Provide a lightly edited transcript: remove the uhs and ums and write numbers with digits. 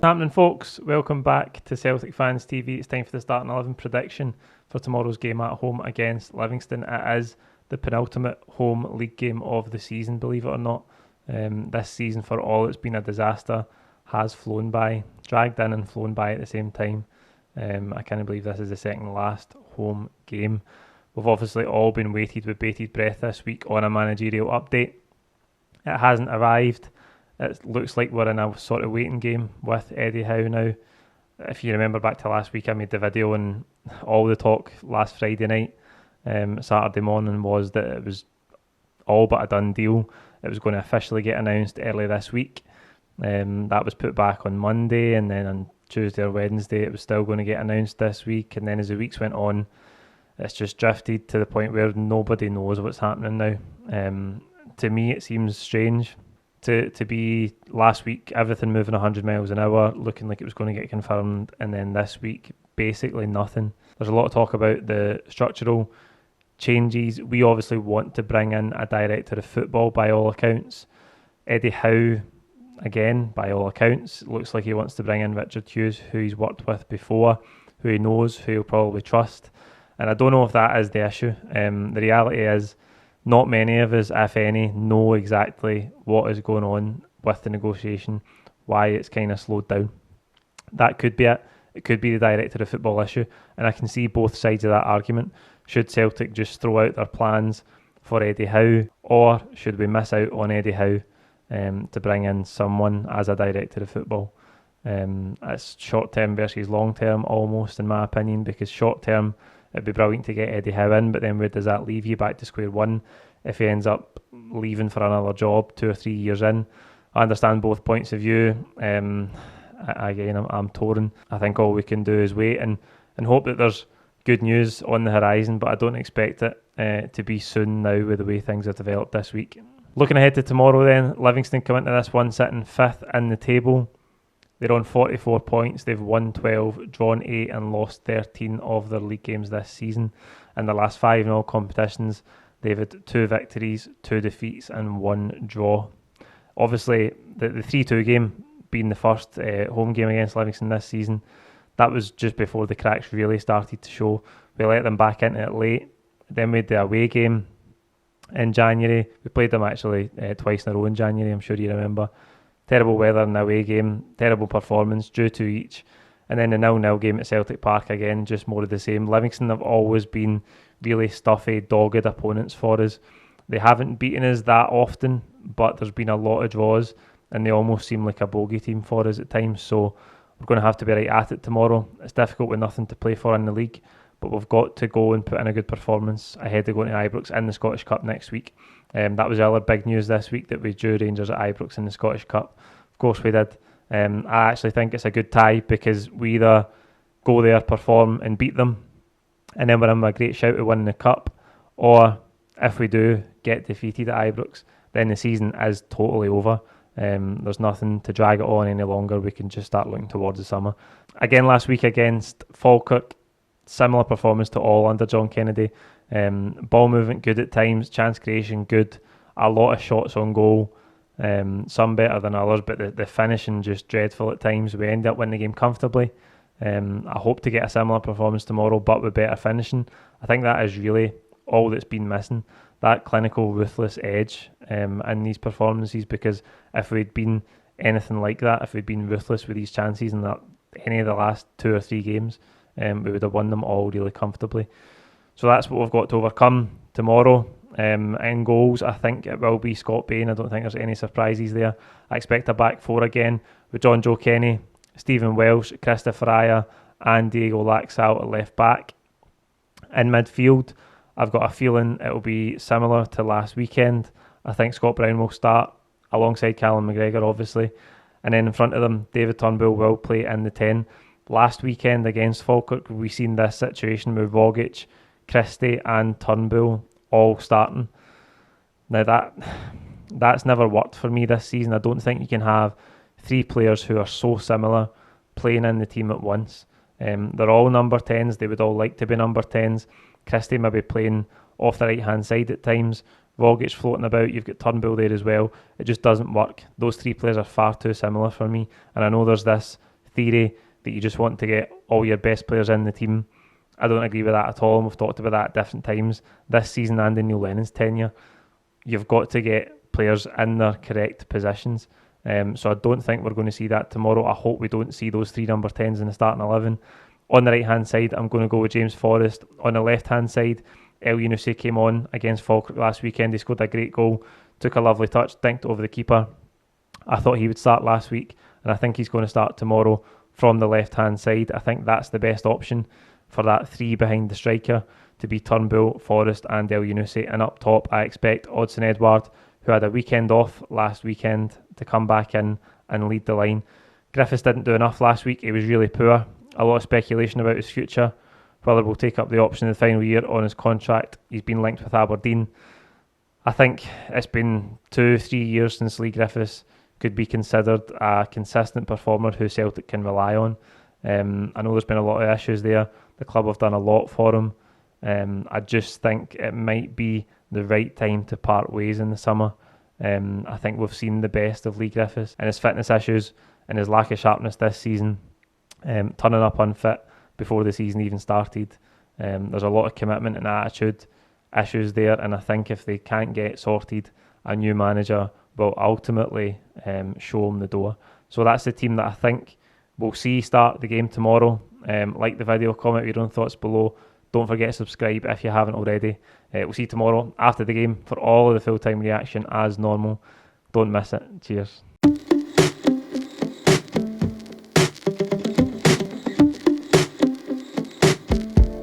Happening, folks? Welcome back to Celtic Fans TV. It's time for the starting 11 prediction for tomorrow's game at home against Livingston. It is the penultimate home league game of the season, believe it or not. This season, for all it's been a disaster, has flown by, dragged in and flown by at the same time. I can't believe this is the second last home game. We've obviously all been waited with bated breath this week on a managerial update. It hasn't arrived. It looks like we're in a sort of waiting game with Eddie Howe now. If you remember back to last week, I made the video and all the talk last Friday night, Saturday morning, was that it was all but a done deal. It was going to officially get announced early this week. That was put back on Monday, and then on Tuesday or Wednesday it was still going to get announced this week. And then as the weeks went on, it's just drifted to the point where nobody knows what's happening now. To me, it seems strange to be last week, everything moving 100 miles an hour, looking like it was going to get confirmed, and then this week, basically nothing. There's a lot of talk about the structural changes. We obviously want to bring in a director of football by all accounts. Eddie Howe, again, by all accounts, looks like he wants to bring in Richard Hughes, who he's worked with before, who he knows, who he'll probably trust. And I don't know if that is the issue. The reality is, not many of us, if any, know exactly what is going on with the negotiation, why it's kind of slowed down. That could be it. It could be the director of football issue, and I can see both sides of that argument. Should Celtic just throw out their plans for Eddie Howe, or should we miss out on Eddie Howe to bring in someone as a director of football? It's short-term versus long-term almost, in my opinion, because short-term, it'd be brilliant to get Eddie Howe in, but then where does that leave you? Back to square one if he ends up leaving for another job 2 or 3 years in. I understand both points of view. Again, I'm torn. I think all we can do is wait and hope that there's good news on the horizon, but I don't expect it to be soon now with the way things have developed this week. Looking ahead to tomorrow then, Livingston come into this one sitting 5th in the table. They're on 44 points. They've won 12, drawn 8 and lost 13 of their league games this season. In the last 5 in all competitions, they've had 2 victories, 2 defeats and 1 draw. Obviously, the 3-2 game being the first home game against Livingston this season, that was just before the cracks really started to show. We let them back into it late. Then we had the away game in January. We played them actually twice in a row in January, I'm sure you remember. Terrible weather in the away game, terrible performance, drew 2 each. And then the 0-0 game at Celtic Park again, just more of the same. Livingston have always been really stuffy, dogged opponents for us. They haven't beaten us that often, but there's been a lot of draws, and they almost seem like a bogey team for us at times. So we're going to have to be right at it tomorrow. It's difficult with nothing to play for in the league, but we've got to go and put in a good performance ahead of going to Ibrox in the Scottish Cup next week. That was the other big news this week, that we drew Rangers at Ibrox in the Scottish Cup. Of course we did. I actually think it's a good tie, because we either go there, perform and beat them, and then we're in a great shout to win the cup, or if we do get defeated at Ibrox, then the season is totally over. There's nothing to drag it on any longer. We can just start looking towards the summer. Again, last week against Falkirk, similar performance to all under John Kennedy. Ball movement good at times, chance creation good, a lot of shots on goal, some better than others, but the finishing just dreadful at times. We end up winning the game comfortably. I hope to get a similar performance tomorrow, but with better finishing. I think that is really all that's been missing, that clinical, ruthless edge in these performances, because if we'd been anything like that, if we'd been ruthless with these chances in any of the last 2 or 3 games, we would have won them all really comfortably. So that's what we've got to overcome tomorrow. In goals, I think it will be Scott Bain. I don't think there's any surprises there. I expect a back 4 again with John Joe Kenny, Stephen Welsh, Christopher Aya and Diego Laxalt at left back. In midfield, I've got a feeling it will be similar to last weekend. I think Scott Brown will start alongside Callum McGregor, obviously. And then in front of them, David Turnbull will play in the 10. Last weekend against Falkirk, we've seen this situation with Rogic, Christie and Turnbull all starting. Now that's never worked for me this season. I don't think you can have 3 players who are so similar playing in the team at once. They're all number 10s. They would all like to be number 10s. Christie maybe playing off the right hand side at times. Rogic floating about. You've got Turnbull there as well. It just doesn't work. Those 3 players are far too similar for me. And I know there's this theory that you just want to get all your best players in the team. I don't agree with that at all, and we've talked about that at different times this season and in Neil Lennon's tenure. You've got to get players in their correct positions. So I don't think we're going to see that tomorrow. I hope we don't see those 3 number 10s in the starting 11. On the right-hand side, I'm going to go with James Forrest. On the left-hand side, El Yunusi came on against Falkirk last weekend. He scored a great goal, took a lovely touch, dinked over the keeper. I thought he would start last week, and I think he's going to start tomorrow from the left-hand side. I think that's the best option for that 3 behind the striker to be Turnbull, Forrest and El Yunusi. And up top, I expect Odsonne Edouard, who had a weekend off last weekend, to come back in and lead the line. Griffiths didn't do enough last week. He was really poor. A lot of speculation about his future, whether we'll take up the option in the final year on his contract. He's been linked with Aberdeen. I think it's been 2-3 years since Lee Griffiths could be considered a consistent performer who Celtic can rely on. I know there's been a lot of issues there. The club have done a lot for him. I just think it might be the right time to part ways in the summer. I think we've seen the best of Lee Griffiths and his fitness issues and his lack of sharpness this season, turning up unfit before the season even started. There's a lot of commitment and attitude issues there, and I think if they can't get sorted, a new manager will ultimately show him the door. So that's the team that I think we'll see start the game tomorrow. Like the video, comment your own thoughts below. Don't forget to subscribe if you haven't already. We'll see you tomorrow after the game for all of the full-time reaction as normal. Don't miss it. Cheers.